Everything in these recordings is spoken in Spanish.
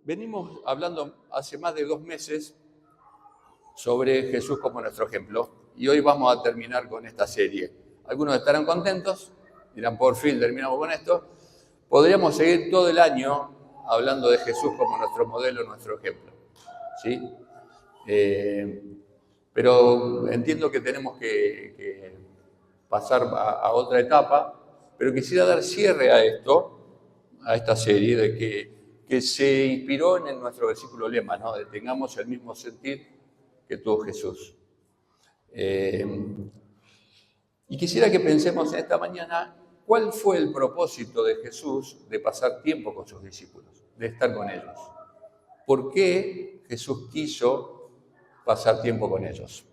Venimos hablando hace más de 2 meses sobre Jesús como nuestro ejemplo y hoy vamos a terminar con esta serie. Algunos estarán contentos, dirán por fin terminamos con esto. Podríamos seguir todo el año hablando de Jesús como nuestro modelo, nuestro ejemplo, ¿sí? Pero entiendo que tenemos que pasar a otra etapa, pero quisiera dar cierre a esto, a esta serie, de que se inspiró en nuestro versículo lema, ¿no? De tengamos el mismo sentir que tuvo Jesús. Y quisiera que pensemos en esta mañana cuál fue el propósito de Jesús de pasar tiempo con sus discípulos, de estar con ellos. ¿Por qué Jesús quiso pasar tiempo con ellos?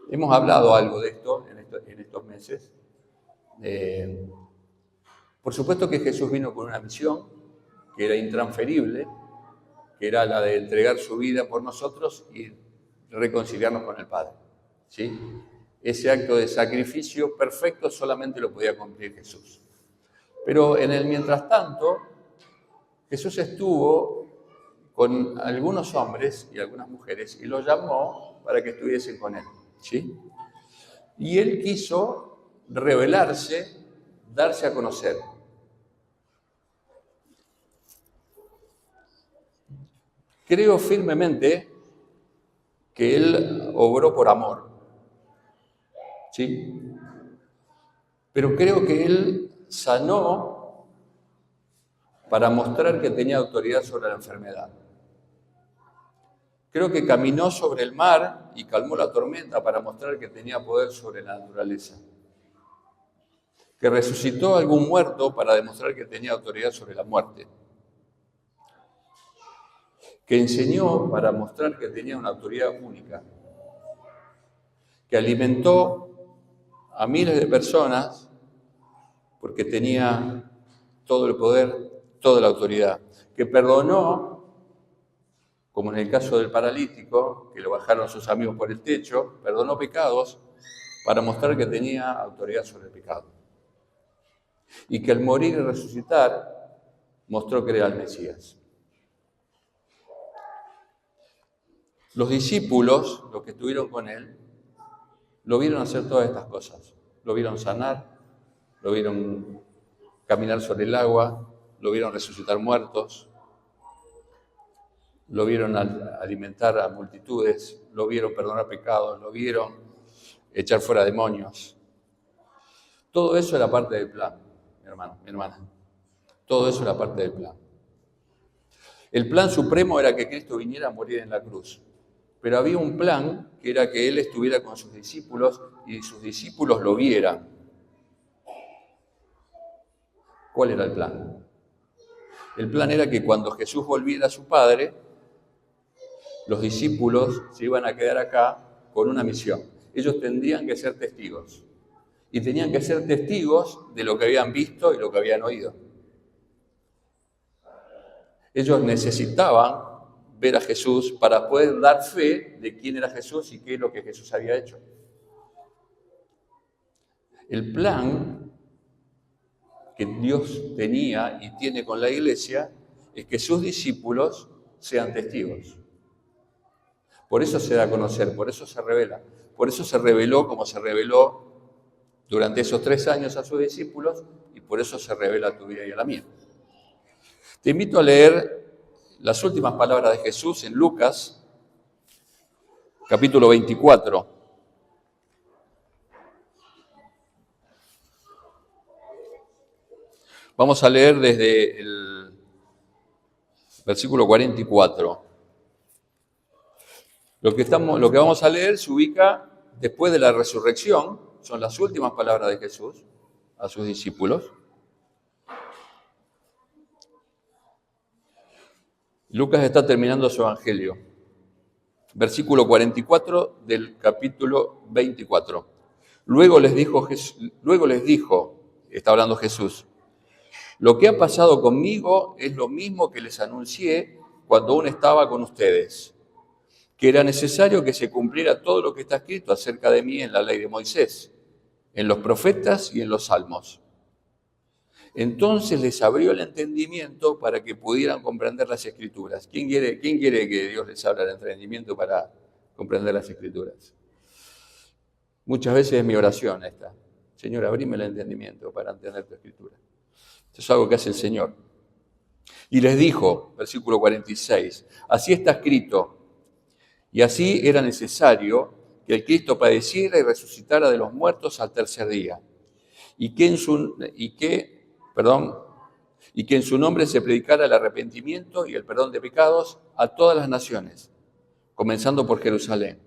Hemos hablado algo de esto en estos meses. Por supuesto que Jesús vino con una misión que era intransferible, que era la de entregar su vida por nosotros y reconciliarnos con el Padre, ¿sí? Ese acto de sacrificio perfecto solamente lo podía cumplir Jesús. Pero en el mientras tanto, Jesús estuvo con algunos hombres y algunas mujeres y los llamó para que estuviesen con él, ¿sí? Y él quiso revelarse, darse a conocer. Creo firmemente que él obró por amor, ¿sí? Pero creo que él sanó para mostrar que tenía autoridad sobre la enfermedad. Creo que caminó sobre el mar y calmó la tormenta para mostrar que tenía poder sobre la naturaleza. Que resucitó a algún muerto para demostrar que tenía autoridad sobre la muerte. Que enseñó para mostrar que tenía una autoridad única. Que alimentó a miles de personas porque tenía todo el poder, toda la autoridad. Que perdonó, como en el caso del paralítico, que lo bajaron sus amigos por el techo, perdonó pecados para mostrar que tenía autoridad sobre el pecado. Y que al morir y resucitar, mostró que era el Mesías. Los discípulos, los que estuvieron con él, lo vieron hacer todas estas cosas. Lo vieron sanar, lo vieron caminar sobre el agua, lo vieron resucitar muertos, lo vieron alimentar a multitudes, lo vieron perdonar pecados, lo vieron echar fuera demonios. Todo eso era parte del plan, mi hermano, mi hermana. Todo eso era parte del plan. El plan supremo era que Cristo viniera a morir en la cruz. Pero había un plan que era que Él estuviera con sus discípulos y sus discípulos lo vieran. ¿Cuál era el plan? El plan era que cuando Jesús volviera a su Padre, los discípulos se iban a quedar acá con una misión. Ellos tendrían que ser testigos. Y tenían que ser testigos de lo que habían visto y lo que habían oído. Ellos necesitaban ver a Jesús para poder dar fe de quién era Jesús y qué es lo que Jesús había hecho. El plan que Dios tenía y tiene con la iglesia es que sus discípulos sean testigos. Por eso se da a conocer, por eso se revela. Por eso se reveló como se reveló durante esos 3 años a sus discípulos y por eso se revela a tu vida y a la mía. Te invito a leer las últimas palabras de Jesús en Lucas, capítulo 24. Vamos a leer desde el versículo 44. Lo que vamos a leer se ubica después de la resurrección, son las últimas palabras de Jesús a sus discípulos. Lucas está terminando su evangelio. Versículo 44 del capítulo 24. Luego les dijo, está hablando Jesús, lo que ha pasado conmigo es lo mismo que les anuncié cuando aún estaba con ustedes, que era necesario que se cumpliera todo lo que está escrito acerca de mí en la ley de Moisés, en los profetas y en los salmos. Entonces les abrió el entendimiento para que pudieran comprender las Escrituras. ¿Quién quiere que Dios les abra el entendimiento para comprender las Escrituras? Muchas veces es mi oración esta. Señor, abrime el entendimiento para entender tu Escritura. Esto es algo que hace el Señor. Y les dijo, versículo 46, así está escrito, y así era necesario que el Cristo padeciera y resucitara de los muertos al tercer día, y que en su nombre se predicara el arrepentimiento y el perdón de pecados a todas las naciones, comenzando por Jerusalén.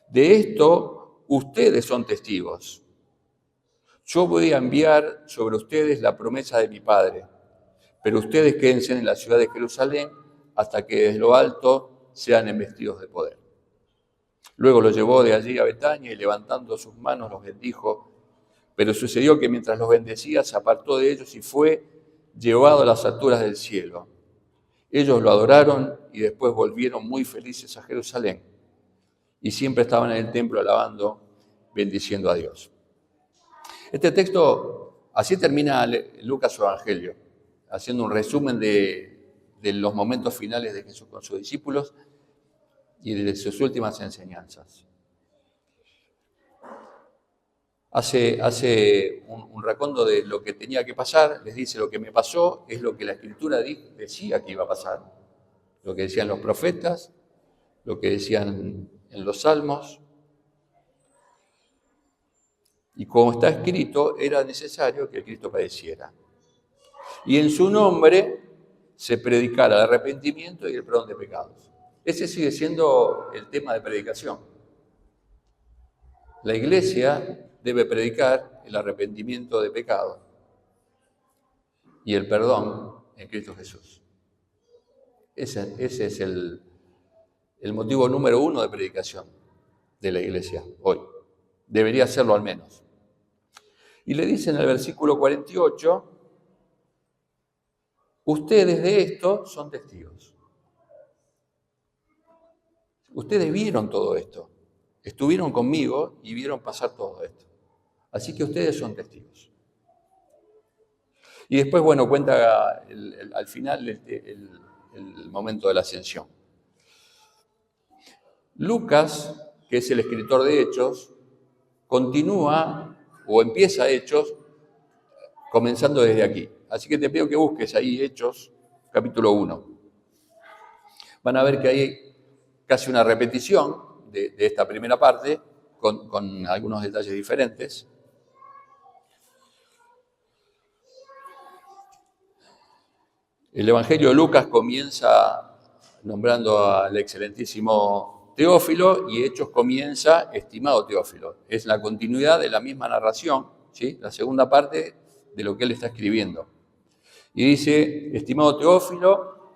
De esto ustedes son testigos. Yo voy a enviar sobre ustedes la promesa de mi Padre, pero ustedes quédense en la ciudad de Jerusalén hasta que desde lo alto sean investidos de poder. Luego los llevó de allí a Betania y levantando sus manos los bendijo. Pero sucedió que mientras los bendecía se apartó de ellos y fue llevado a las alturas del cielo. Ellos lo adoraron y después volvieron muy felices a Jerusalén. Y siempre estaban en el templo alabando, bendiciendo a Dios. Este texto, así termina Lucas su Evangelio, haciendo un resumen de los momentos finales de Jesús con sus discípulos y de sus últimas enseñanzas. Hace un racondo de lo que tenía que pasar, les dice lo que me pasó, es lo que la Escritura decía que iba a pasar, lo que decían los profetas, lo que decían en los salmos. Y como está escrito, era necesario que el Cristo padeciera. Y en su nombre se predicara el arrepentimiento y el perdón de pecados. Ese sigue siendo el tema de predicación. La Iglesia debe predicar el arrepentimiento de pecado y el perdón en Cristo Jesús. Ese es el motivo número 1 de predicación de la Iglesia hoy. Debería serlo al menos. Y le dice en el versículo 48, ustedes de esto son testigos. Ustedes vieron todo esto, estuvieron conmigo y vieron pasar todo esto. Así que ustedes son testigos. Y después, bueno, cuenta al final el momento de la ascensión. Lucas, que es el escritor de Hechos, continúa o empieza Hechos comenzando desde aquí. Así que te pido que busques ahí Hechos, capítulo 1. Van a ver que hay casi una repetición de esta primera parte, con algunos detalles diferentes. El Evangelio de Lucas comienza nombrando al excelentísimo Teófilo y Hechos comienza estimado Teófilo. Es la continuidad de la misma narración, ¿sí? La segunda parte de lo que él está escribiendo. Y dice, estimado Teófilo,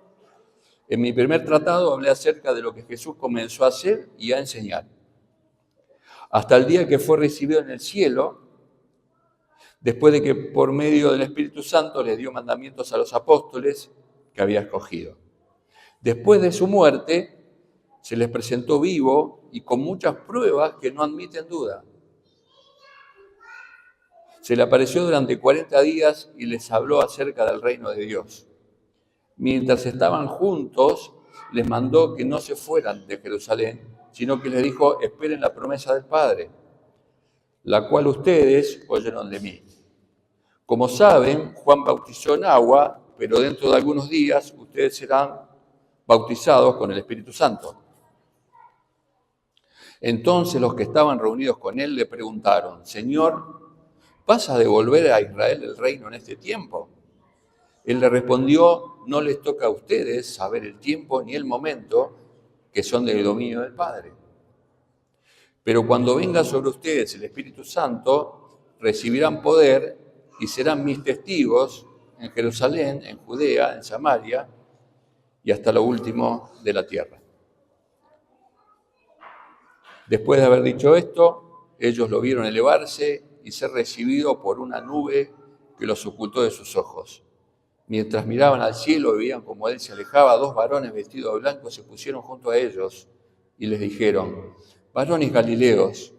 en mi primer tratado hablé acerca de lo que Jesús comenzó a hacer y a enseñar, hasta el día que fue recibido en el cielo, después de que por medio del Espíritu Santo les dio mandamientos a los apóstoles que había escogido. Después de su muerte, se les presentó vivo y con muchas pruebas que no admiten duda. Se le apareció durante 40 días y les habló acerca del reino de Dios. Mientras estaban juntos, les mandó que no se fueran de Jerusalén, sino que les dijo, esperen la promesa del Padre, la cual ustedes oyeron de mí. Como saben, Juan bautizó en agua, pero dentro de algunos días ustedes serán bautizados con el Espíritu Santo. Entonces los que estaban reunidos con él le preguntaron, Señor, ¿vas a devolver a Israel el reino en este tiempo? Él le respondió, no les toca a ustedes saber el tiempo ni el momento que son del dominio del Padre. Pero cuando venga sobre ustedes el Espíritu Santo, recibirán poder y serán mis testigos en Jerusalén, en Judea, en Samaria y hasta lo último de la tierra. Después de haber dicho esto, ellos lo vieron elevarse y ser recibido por una nube que los ocultó de sus ojos. Mientras miraban al cielo y veían como él se alejaba, 2 varones vestidos de blanco se pusieron junto a ellos y les dijeron, varones Galileos,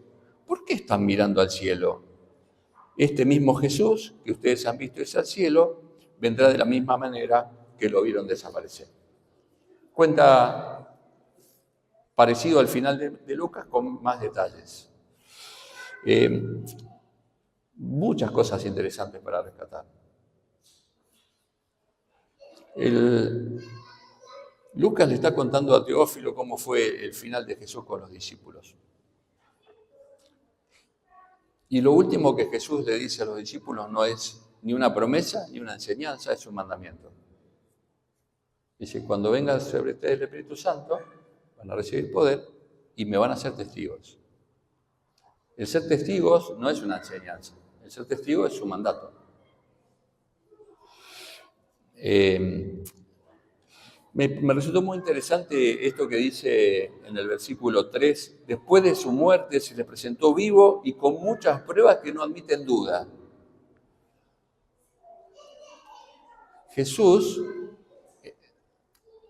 ¿por qué están mirando al cielo? este mismo Jesús que ustedes han visto irse al cielo, vendrá de la misma manera que lo vieron desaparecer. Cuenta parecido al final de Lucas con más detalles. Muchas cosas interesantes para rescatar. Lucas le está contando a Teófilo cómo fue el final de Jesús con los discípulos. Y lo último que Jesús le dice a los discípulos no es ni una promesa ni una enseñanza, es un mandamiento. Dice, cuando venga sobre ustedes el Espíritu Santo, van a recibir poder y me van a ser testigos. El ser testigos no es una enseñanza, el ser testigo es un mandato. Me resultó muy interesante esto que dice en el versículo 3, después de su muerte se le presentó vivo y con muchas pruebas que no admiten duda. Jesús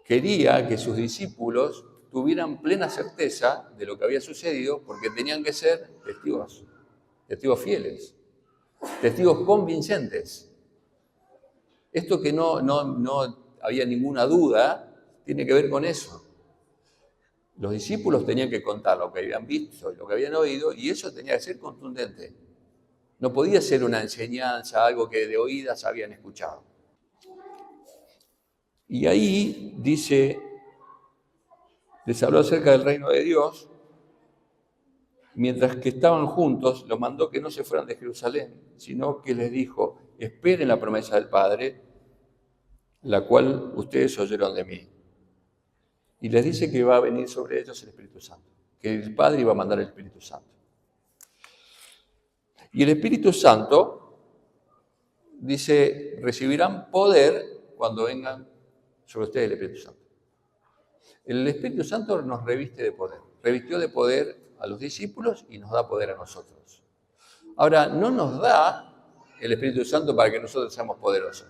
quería que sus discípulos tuvieran plena certeza de lo que había sucedido porque tenían que ser testigos fieles, testigos convincentes. Esto que no había ninguna duda, tiene que ver con eso. Los discípulos tenían que contar lo que habían visto y lo que habían oído, y eso tenía que ser contundente. No podía ser una enseñanza, algo que de oídas habían escuchado. Y ahí dice, les habló acerca del reino de Dios, mientras que estaban juntos, los mandó que no se fueran de Jerusalén, sino que les dijo, esperen la promesa del Padre, la cual ustedes oyeron de mí. Y les dice que va a venir sobre ellos el Espíritu Santo, que el Padre iba a mandar el Espíritu Santo. Y el Espíritu Santo, dice, recibirán poder cuando vengan sobre ustedes el Espíritu Santo. El Espíritu Santo nos reviste de poder, revistió de poder a los discípulos y nos da poder a nosotros. Ahora, no nos da el Espíritu Santo para que nosotros seamos poderosos.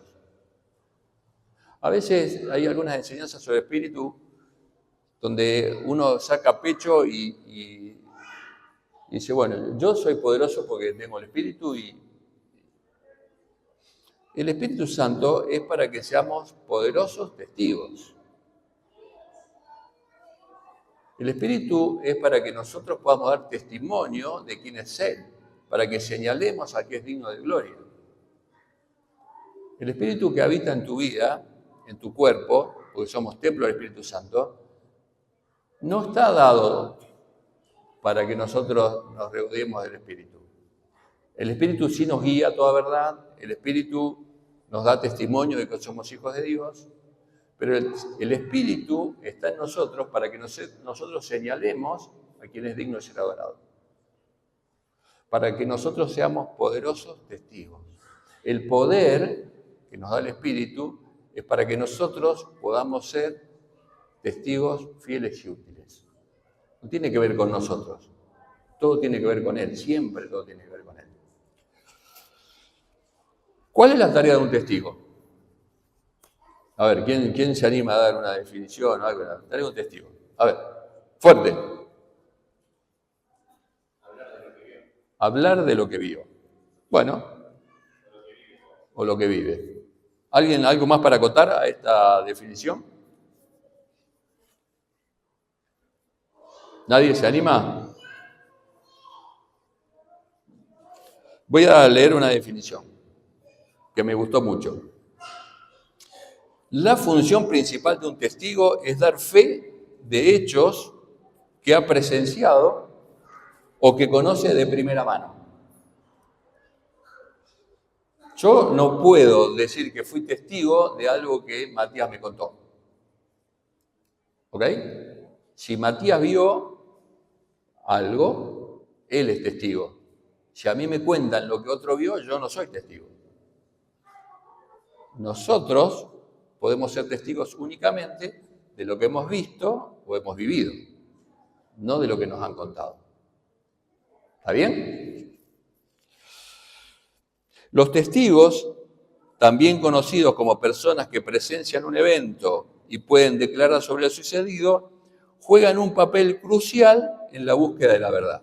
A veces hay algunas enseñanzas sobre el Espíritu donde uno saca pecho y dice, bueno, yo soy poderoso porque tengo el Espíritu y el Espíritu Santo es para que seamos poderosos testigos. El Espíritu es para que nosotros podamos dar testimonio de quién es Él, para que señalemos a qué es digno de gloria. El Espíritu que habita en tu vida, en tu cuerpo, porque somos templo del Espíritu Santo, no está dado para que nosotros nos regodeemos del Espíritu. El Espíritu sí nos guía a toda verdad, el Espíritu nos da testimonio de que somos hijos de Dios, pero el Espíritu está en nosotros para que nosotros señalemos a quien es digno de ser adorado. Para que nosotros seamos poderosos testigos. El poder que nos da el Espíritu es para que nosotros podamos ser testigos fieles y útiles. No tiene que ver con nosotros. Todo tiene que ver con Él. Siempre todo tiene que ver con Él. ¿Cuál es la tarea de un testigo? A ver, ¿quién se anima a dar una definición o algo? La tarea de un testigo. A ver, fuerte. Hablar de lo que vio. Bueno, o lo que vive. ¿Alguien algo más para acotar a esta definición? ¿Nadie se anima? Voy a leer una definición que me gustó mucho. La función principal de un testigo es dar fe de hechos que ha presenciado o que conoce de primera mano. Yo no puedo decir que fui testigo de algo que Matías me contó. ¿Ok? Si Matías vio algo, él es testigo. Si a mí me cuentan lo que otro vio, yo no soy testigo. Nosotros podemos ser testigos únicamente de lo que hemos visto o hemos vivido, no de lo que nos han contado. ¿Está bien? Los testigos, también conocidos como personas que presencian un evento y pueden declarar sobre lo sucedido, juegan un papel crucial en la búsqueda de la verdad.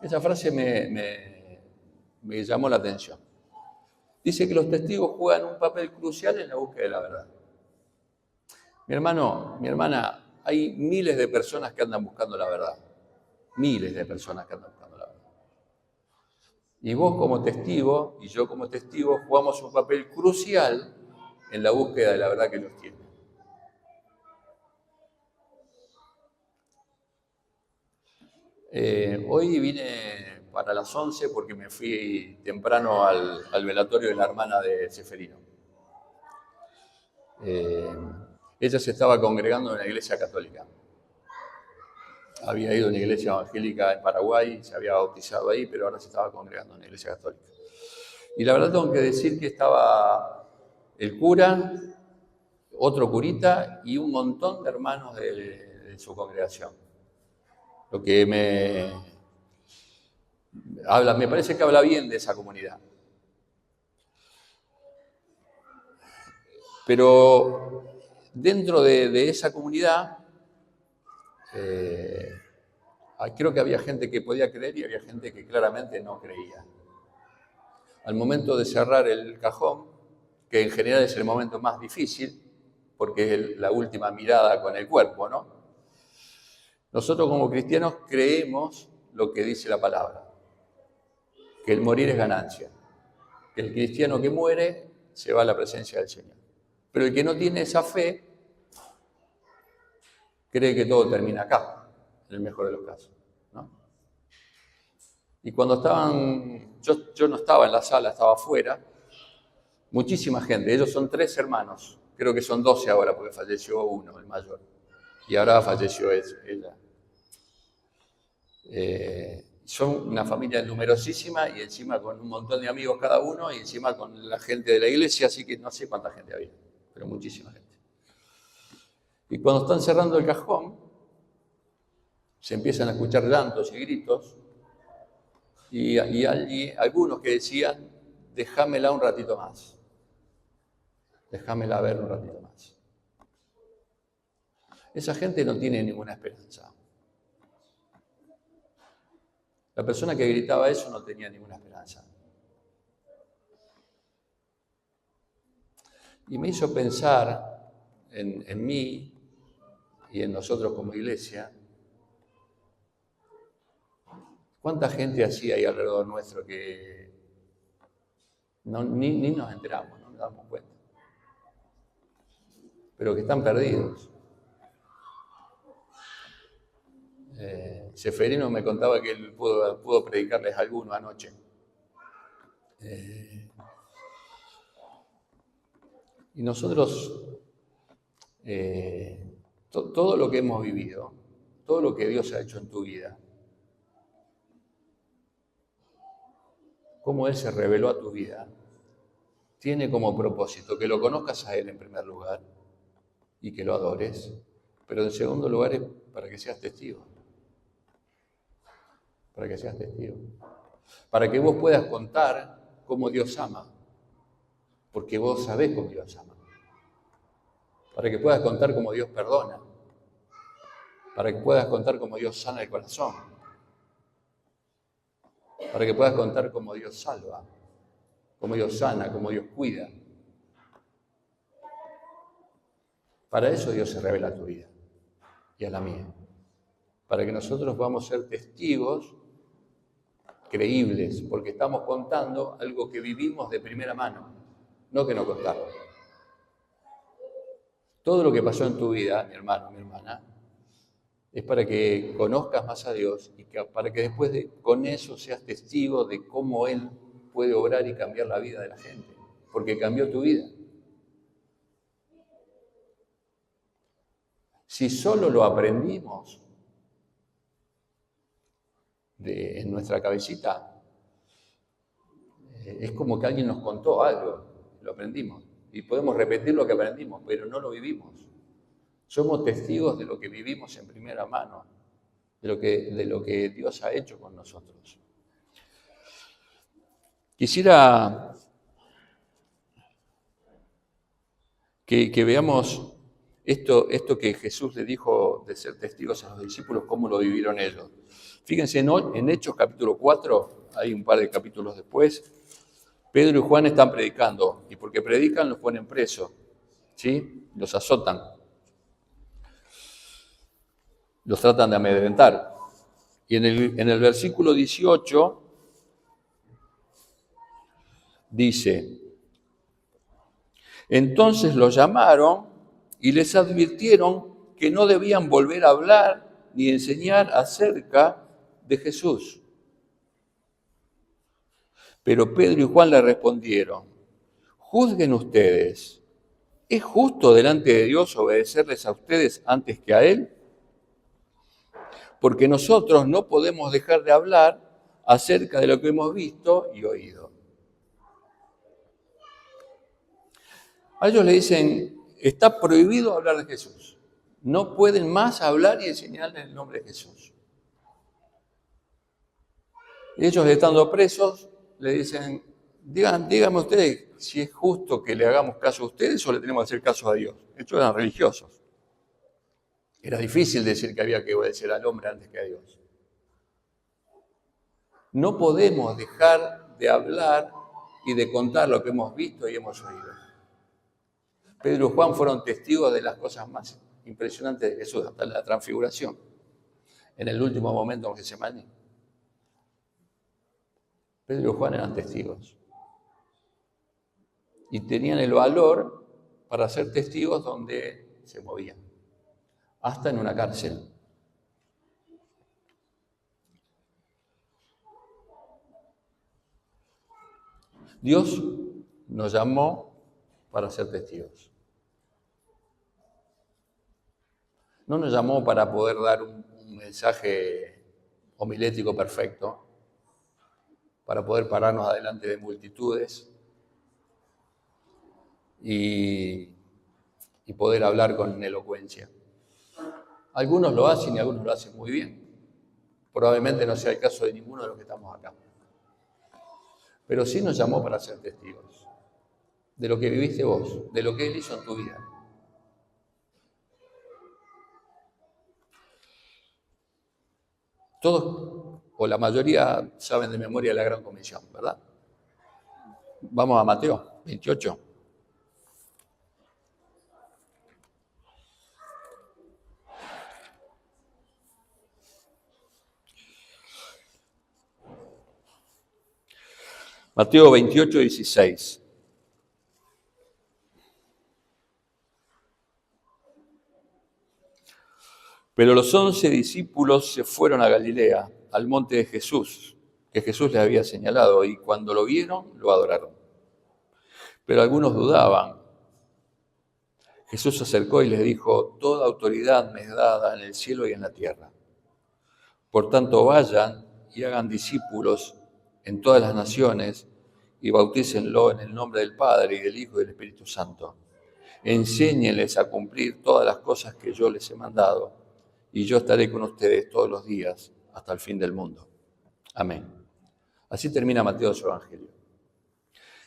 Esa frase me llamó la atención. Dice que los testigos juegan un papel crucial en la búsqueda de la verdad. Mi hermano, mi hermana, hay miles de personas que andan buscando la verdad. Miles de personas que andan buscando la verdad. Y vos como testigo y yo como testigo jugamos un papel crucial en la búsqueda de la verdad que Dios tiene. Hoy vine para las 11 porque me fui temprano al velatorio de la hermana de Seferino. Ella se estaba congregando en la iglesia católica. Había ido a una iglesia evangélica en Paraguay, se había bautizado ahí, pero ahora se estaba congregando en la iglesia católica. Y la verdad tengo que decir que estaba el cura, otro curita y un montón de hermanos de su congregación. Lo que me parece que habla bien de esa comunidad. Pero dentro de esa comunidad, creo que había gente que podía creer y había gente que claramente no creía. Al momento de cerrar el cajón, que en general es el momento más difícil, porque es la última mirada con el cuerpo, ¿no? Nosotros como cristianos creemos lo que dice la palabra, que el morir es ganancia, que el cristiano que muere se va a la presencia del Señor. Pero el que no tiene esa fe cree que todo termina acá, en el mejor de los casos, ¿no? Y cuando estaban, yo no estaba en la sala, estaba afuera, muchísima gente, ellos son 3 hermanos, creo que son 12 ahora porque falleció uno, el mayor, y ahora falleció ella. Son una familia numerosísima y encima con un montón de amigos cada uno y encima con la gente de la iglesia, así que no sé cuánta gente había, pero muchísima gente. Y cuando están cerrando el cajón, se empiezan a escuchar llantos y gritos y algunos que decían, déjamela un ratito más, déjamela ver un ratito más. Esa gente no tiene ninguna esperanza. La persona que gritaba eso no tenía ninguna esperanza. Y me hizo pensar en mí y en nosotros como iglesia, cuánta gente así hay alrededor nuestro que ni nos enteramos, no nos damos cuenta, pero que están perdidos. Seferino me contaba que él pudo predicarles a algunos anoche. Y nosotros, todo lo que hemos vivido, todo lo que Dios ha hecho en tu vida, cómo Él se reveló a tu vida, tiene como propósito que lo conozcas a Él en primer lugar y que lo adores, pero en segundo lugar es para que seas testigo. Para que seas testigo. Para que vos puedas contar cómo Dios ama, porque vos sabés cómo Dios ama. Para que puedas contar cómo Dios perdona. Para que puedas contar cómo Dios sana el corazón. Para que puedas contar cómo Dios salva, cómo Dios sana, cómo Dios cuida. Para eso Dios se revela a tu vida y a la mía. Para que nosotros vamos a ser testigos creíbles, porque estamos contando algo que vivimos de primera mano, no que nos contaron. Todo lo que pasó en tu vida, mi hermano, mi hermana, es para que conozcas más a Dios y para que después con eso seas testigo de cómo Él puede obrar y cambiar la vida de la gente, porque cambió tu vida. Si solo lo aprendimos en nuestra cabecita, es como que alguien nos contó algo, lo aprendimos. Y podemos repetir lo que aprendimos, pero no lo vivimos. Somos testigos de lo que vivimos en primera mano, de lo que Dios ha hecho con nosotros. Quisiera que veamos esto que Jesús le dijo de ser testigos a los discípulos, cómo lo vivieron ellos. Fíjense en Hechos capítulo 4, hay un par de capítulos después, Pedro y Juan están predicando, y porque predican los ponen presos, ¿sí? Los azotan, los tratan de amedrentar. Y en el versículo 18 dice: entonces los llamaron y les advirtieron que no debían volver a hablar ni enseñar acerca de Jesús. Pero Pedro y Juan le respondieron: juzguen ustedes, ¿es justo delante de Dios obedecerles a ustedes antes que a Él? Porque nosotros no podemos dejar de hablar acerca de lo que hemos visto y oído. A ellos le dicen: está prohibido hablar de Jesús. No pueden más hablar y enseñar en el nombre de Jesús. Ellos, estando presos, le dicen: díganme ustedes si es justo que le hagamos caso a ustedes o le tenemos que hacer caso a Dios. Estos eran religiosos. Era difícil decir que había que obedecer al hombre antes que a Dios. No podemos dejar de hablar y de contar lo que hemos visto y hemos oído. Pedro y Juan fueron testigos de las cosas más impresionantes de Jesús, hasta la transfiguración, en el último momento en Getsemaní. Pedro y Juan eran testigos. Y tenían el valor para ser testigos donde se movían, hasta en una cárcel. Dios nos llamó para ser testigos. No nos llamó para poder dar un mensaje homilético perfecto, para poder pararnos adelante de multitudes y poder hablar con elocuencia. Algunos lo hacen y algunos lo hacen muy bien. Probablemente no sea el caso de ninguno de los que estamos acá. Pero sí nos llamó para ser testigos de lo que viviste vos, de lo que Él hizo en tu vida. Todos, o la mayoría, saben de memoria la Gran Comisión, ¿verdad? Vamos a Mateo 28. Mateo 28, 16. Pero los 11 discípulos se fueron a Galilea, al monte de Jesús, que Jesús les había señalado, y cuando lo vieron, lo adoraron. Pero algunos dudaban. Jesús se acercó y les dijo: toda autoridad me es dada en el cielo y en la tierra. Por tanto, vayan y hagan discípulos en todas las naciones y bautícenlo en el nombre del Padre y del Hijo y del Espíritu Santo. Enséñenles a cumplir todas las cosas que yo les he mandado, y yo estaré con ustedes todos los días hasta el fin del mundo. Amén. Así termina Mateo su Evangelio.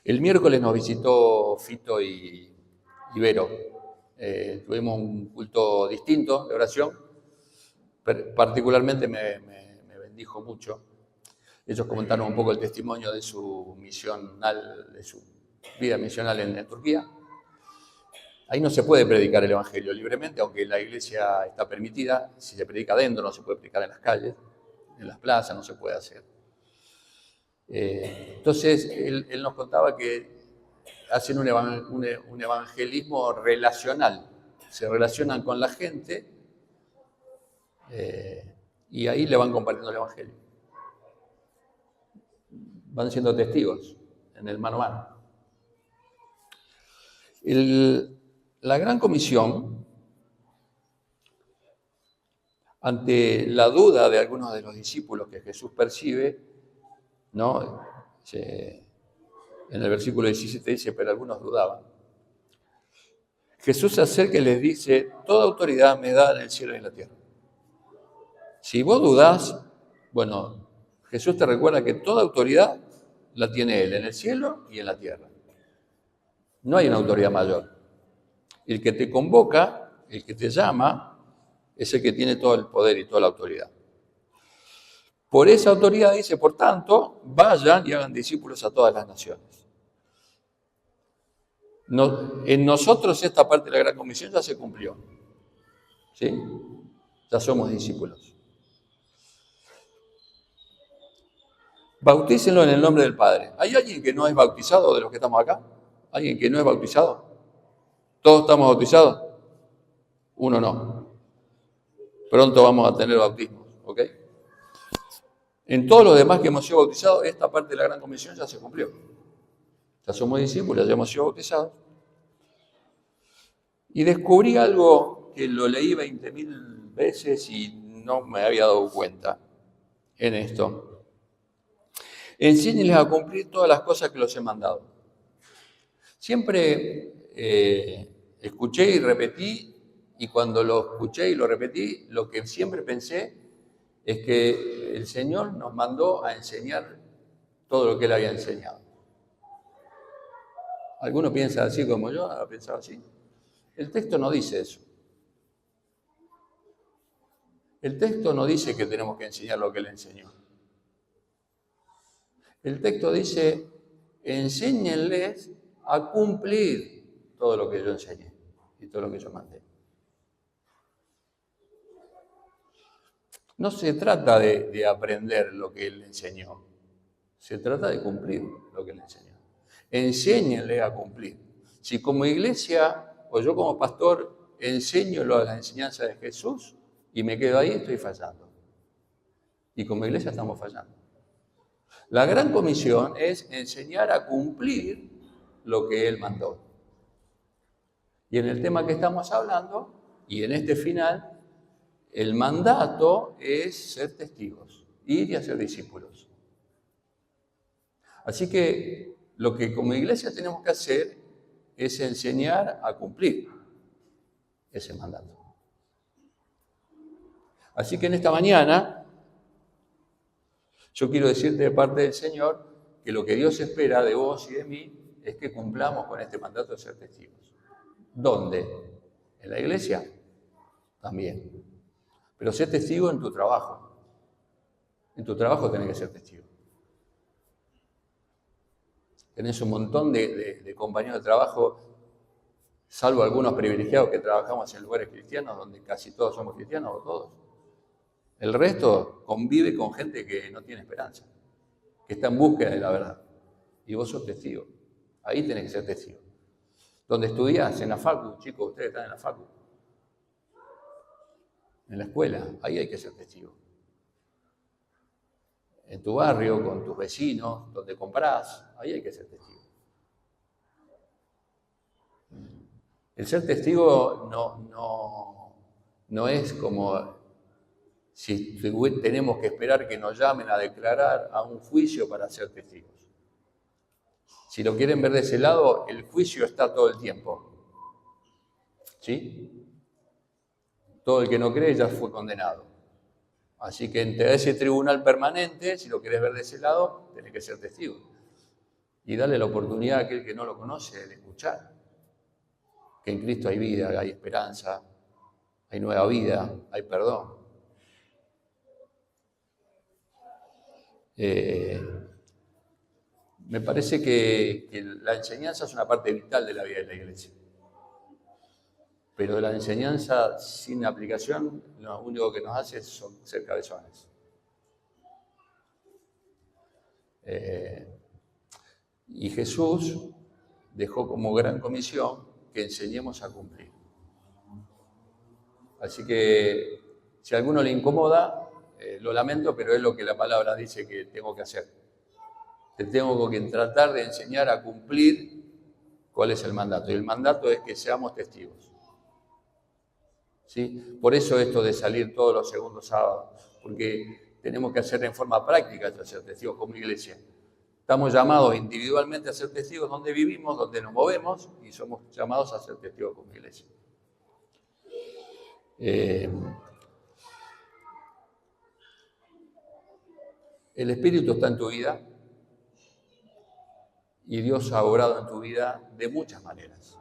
El miércoles nos visitó Fito y Vero. Tuvimos un culto distinto de oración. Particularmente me bendijo mucho. Ellos comentaron un poco el testimonio de su misional, de su vida misional en Turquía. Ahí no se puede predicar el Evangelio libremente, aunque la iglesia está permitida. Si se predica adentro, no se puede predicar en las calles, en las plazas, no se puede hacer. Entonces, él nos contaba que hacen un evangelismo relacional. Se relacionan con la gente y ahí le van compartiendo el Evangelio. Van siendo testigos en el mano a mano. La Gran Comisión, ante la duda de algunos de los discípulos que Jesús percibe, ¿no? En el versículo 17 dice: pero algunos dudaban. Jesús se acerca y les dice: toda autoridad me da en el cielo y en la tierra. Si vos dudás, bueno, Jesús te recuerda que toda autoridad la tiene Él en el cielo y en la tierra. No hay una autoridad mayor. El que te convoca el que te llama, es el que tiene todo el poder y toda la autoridad. Por esa autoridad dice, por tanto, vayan y hagan discípulos a todas las naciones. En nosotros esta parte de la Gran Comisión ya se cumplió. ¿Sí? Ya somos discípulos. Bautícenlo en el nombre del Padre. ¿Hay alguien que no es bautizado de los que estamos acá? ¿Alguien que no es bautizado? ¿Todos estamos bautizados? Uno no. Pronto vamos a tener bautismos, ¿ok? En todos los demás que hemos sido bautizados, esta parte de la Gran Comisión ya se cumplió. Ya somos discípulos, ya hemos sido bautizados. Y descubrí algo que lo leí 20.000 veces y no me había dado cuenta en esto. Enséñenles a cumplir todas las cosas que los he mandado. Siempre escuché y repetí, y cuando lo escuché y lo repetí, lo que siempre pensé es que el Señor nos mandó a enseñar todo lo que Él había enseñado. ¿Alguno piensa así como yo? ¿Ha pensado así? El texto no dice eso. El texto no dice que tenemos que enseñar lo que Él enseñó. El texto dice, enséñenles a cumplir todo lo que yo enseñé y todo lo que yo mandé. No se trata de aprender lo que Él enseñó, se trata de cumplir lo que Él enseñó. Enséñenle a cumplir. Si como iglesia o yo como pastor enseño la enseñanza de Jesús y me quedo ahí, estoy fallando. Y como iglesia estamos fallando. La gran comisión es enseñar a cumplir lo que Él mandó. Y en el tema que estamos hablando, y en este final, el mandato es ser testigos, ir y hacer discípulos. Así que lo que como iglesia tenemos que hacer es enseñar a cumplir ese mandato. Así que en esta mañana, yo quiero decirte de parte del Señor que lo que Dios espera de vos y de mí es que cumplamos con este mandato de ser testigos. ¿Dónde? ¿En la iglesia? También. Pero sé testigo en tu trabajo. En tu trabajo tenés que ser testigo. Tenés un montón de compañeros de trabajo, salvo algunos privilegiados que trabajamos en lugares cristianos, donde casi todos somos cristianos o todos. El resto convive con gente que no tiene esperanza, que está en búsqueda de la verdad. Y vos sos testigo. Ahí tenés que ser testigo. Donde estudiás, en la facu, chicos, ustedes están en la facu. En la escuela, ahí hay que ser testigo. En tu barrio, con tus vecinos, donde comprás, ahí hay que ser testigo. El ser testigo no es como si tenemos que esperar que nos llamen a declarar a un juicio para ser testigos. Si lo quieren ver de ese lado, el juicio está todo el tiempo. ¿Sí? Todo el que no cree ya fue condenado. Así que entre ese tribunal permanente, si lo querés ver de ese lado, tenés que ser testigo. Y darle la oportunidad a aquel que no lo conoce de escuchar. Que en Cristo hay vida, hay esperanza, hay nueva vida, hay perdón. Me parece que la enseñanza es una parte vital de la vida de la iglesia. Pero de la enseñanza sin aplicación, lo único que nos hace es ser cabezones. Y Jesús dejó como gran comisión que enseñemos a cumplir. Así que si a alguno le incomoda, lo lamento, pero es lo que la palabra dice que tengo que hacer. Te tengo que tratar de enseñar a cumplir cuál es el mandato. Y el mandato es que seamos testigos. ¿Sí? Por eso esto de salir todos los segundos sábados, porque tenemos que hacer en forma práctica ser testigos como iglesia. Estamos llamados individualmente a ser testigos donde vivimos, donde nos movemos, y somos llamados a ser testigos como iglesia. El Espíritu está en tu vida y Dios ha obrado en tu vida de muchas maneras.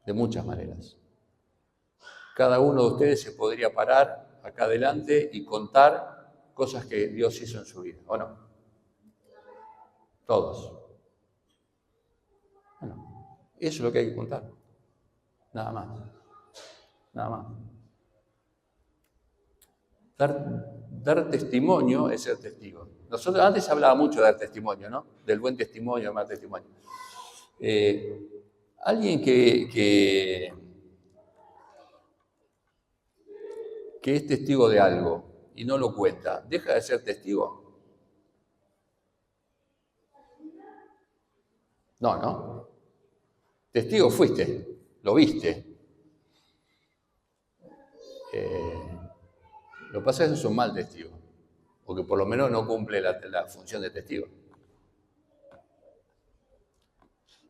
De muchas maneras. cada uno de ustedes se podría parar acá adelante y contar cosas que Dios hizo en su vida, ¿o no? Todos. Bueno, eso es lo que hay que contar. Nada más. Nada más. Dar testimonio es ser testigo. Nosotros antes hablaba mucho de dar testimonio, ¿no? Del buen testimonio, del mal testimonio. Alguien que es testigo de algo y no lo cuenta, ¿deja de ser testigo? No. Testigo fuiste, lo viste. Lo que pasa es que es un mal testigo, porque por lo menos no cumple la función de testigo.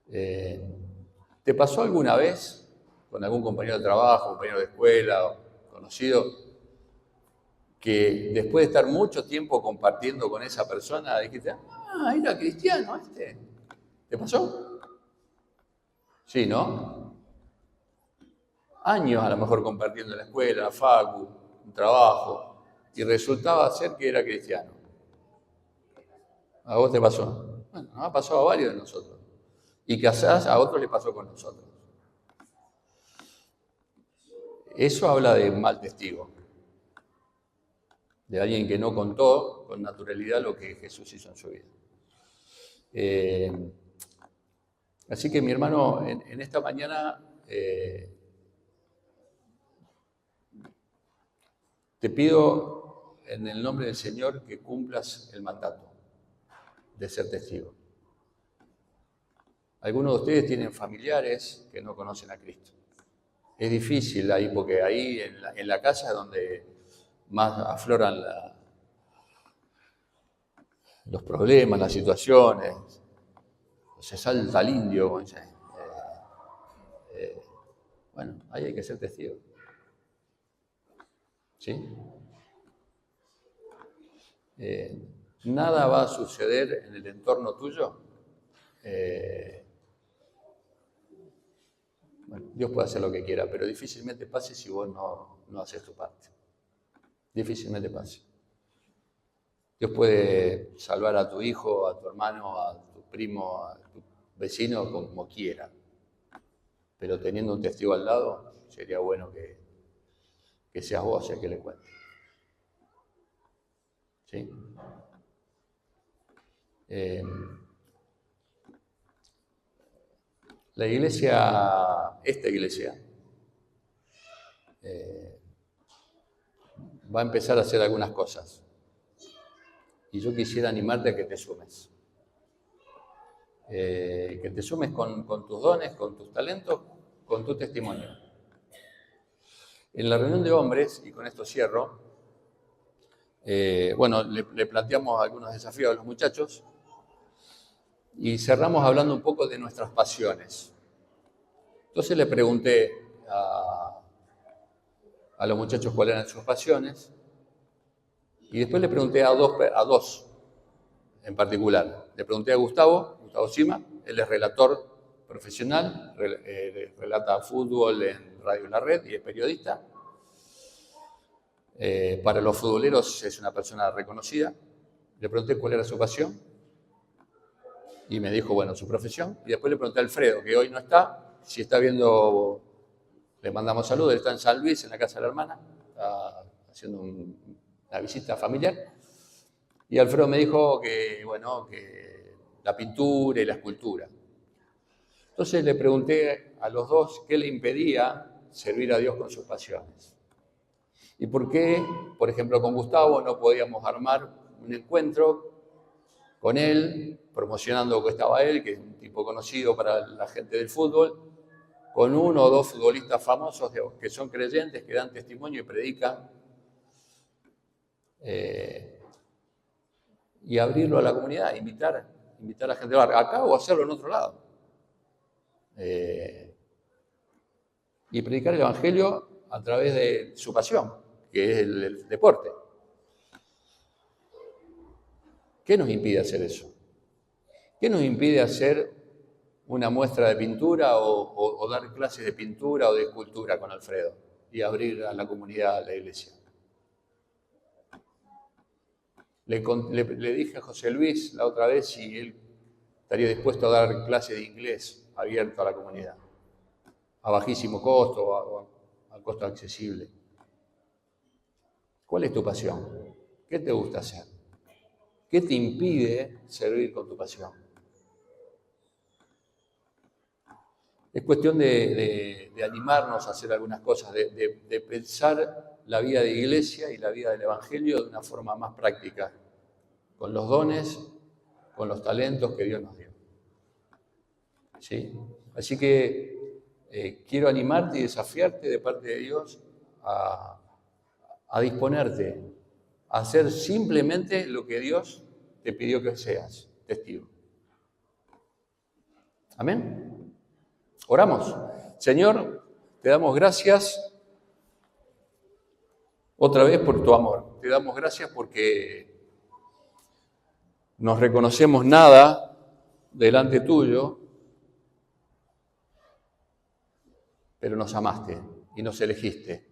¿Te pasó alguna vez con algún compañero de trabajo, compañero de escuela o conocido, que después de estar mucho tiempo compartiendo con esa persona, dijiste, era cristiano este? ¿Te pasó? Sí, ¿no? Años a lo mejor compartiendo en la escuela, la facu, un trabajo, y resultaba ser que era cristiano. ¿A vos te pasó? Bueno, nos ha pasado a varios de nosotros. Y quizás a otros les pasó con nosotros. Eso habla de un mal testigo. De alguien que no contó con naturalidad lo que Jesús hizo en su vida. Así que mi hermano, en esta mañana te pido en el nombre del Señor que cumplas el mandato de ser testigo. Algunos de ustedes tienen familiares que no conocen a Cristo. Es difícil ahí, porque ahí en la casa es donde más afloran los problemas, las situaciones. Se salta el indio. Bueno, ahí hay que ser testigo. ¿Sí? Nada va a suceder en el entorno tuyo. Bueno, Dios puede hacer lo que quiera, pero difícilmente pase si vos no haces tu parte. Difícilmente pase. Dios puede salvar a tu hijo, a tu hermano, a tu primo, a tu vecino, como quiera. Pero teniendo un testigo al lado, sería bueno que seas vos el que le cuente. ¿Sí? La iglesia, esta iglesia, va a empezar a hacer algunas cosas. Y yo quisiera animarte a que te sumes. Que te sumes con tus dones, con tus talentos, con tu testimonio. En la reunión de hombres, y con esto cierro, le planteamos algunos desafíos a los muchachos y cerramos hablando un poco de nuestras pasiones. Entonces le pregunté a los muchachos cuáles eran sus pasiones y después le pregunté a dos en particular. Le pregunté a Gustavo Sima, él es relator profesional, relata fútbol en Radio La Red y es periodista. Para los futboleros es una persona reconocida. Le pregunté cuál era su pasión y me dijo, bueno, su profesión. Y después le pregunté a Alfredo, que hoy no está, si está viendo, le mandamos saludos, él está en San Luis, en la casa de la hermana, está haciendo una visita familiar. Y Alfredo me dijo que la pintura y la escultura. Entonces le pregunté a los dos qué le impedía servir a Dios con sus pasiones. Y por qué, por ejemplo, con Gustavo no podíamos armar un encuentro con él, promocionando que estaba él, que es un tipo conocido para la gente del fútbol, con uno o dos futbolistas famosos que son creyentes, que dan testimonio y predican, y abrirlo a la comunidad, invitar a la gente acá o hacerlo en otro lado. Y predicar el Evangelio a través de su pasión, que es el deporte. ¿Qué nos impide hacer eso? ¿Qué nos impide hacer una muestra de pintura o dar clases de pintura o de escultura con Alfredo? y abrir a la comunidad, a la iglesia. Le dije a José Luis la otra vez si él estaría dispuesto a dar clase de inglés abierto a la comunidad, a bajísimo costo o a costo accesible. ¿Cuál es tu pasión? ¿Qué te gusta hacer? ¿Qué te impide servir con tu pasión? Es cuestión de animarnos a hacer algunas cosas, de pensar la vida de iglesia y la vida del Evangelio de una forma más práctica, con los dones, con los talentos que Dios nos dio. ¿Sí? Así que quiero animarte y desafiarte de parte de Dios a disponerte, a hacer simplemente lo que Dios te pidió que seas, testigo. Amén. Oramos. Señor, te damos gracias otra vez por tu amor. Te damos gracias porque nos reconocemos nada delante tuyo, pero nos amaste y nos elegiste.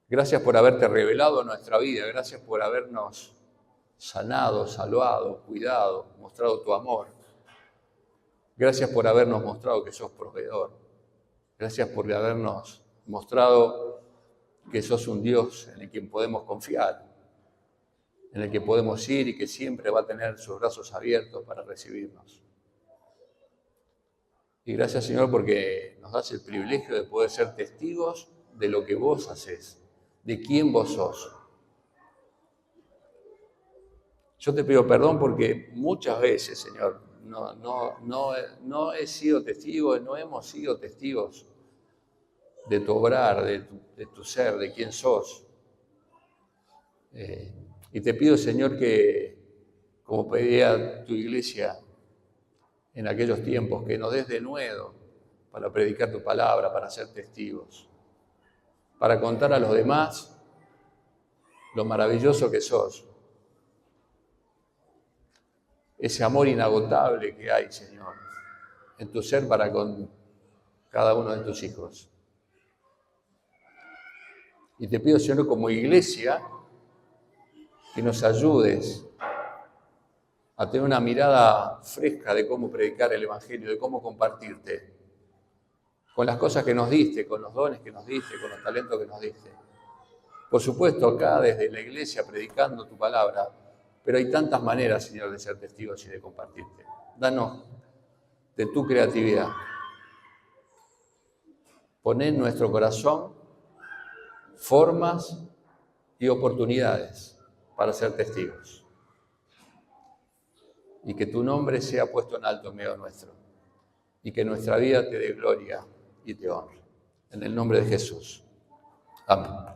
Gracias por haberte revelado en nuestra vida. Gracias por habernos sanado, salvado, cuidado, mostrado tu amor. Gracias por habernos mostrado que sos proveedor. Gracias por habernos mostrado que sos un Dios en el que podemos confiar, en el que podemos ir y que siempre va a tener sus brazos abiertos para recibirnos. Y gracias, Señor, porque nos das el privilegio de poder ser testigos de lo que vos hacés, de quién vos sos. Yo te pido perdón porque muchas veces, Señor, no he sido testigo, no hemos sido testigos de tu obrar, de tu ser, de quién sos. Y te pido, Señor, que, como pedía tu iglesia en aquellos tiempos, que nos des denuedo para predicar tu palabra, para ser testigos, para contar a los demás lo maravilloso que sos. Ese amor inagotable que hay, Señor, en tu ser para con cada uno de tus hijos. Y te pido, Señor, como iglesia, que nos ayudes a tener una mirada fresca de cómo predicar el Evangelio, de cómo compartirte, con las cosas que nos diste, con los dones que nos diste, con los talentos que nos diste. Por supuesto, acá desde la iglesia predicando tu palabra, pero hay tantas maneras, Señor, de ser testigos y de compartirte. Danos de tu creatividad. Pon en nuestro corazón formas y oportunidades para ser testigos. Y que tu nombre sea puesto en alto en medio nuestro. Y que nuestra vida te dé gloria y te honre. En el nombre de Jesús. Amén.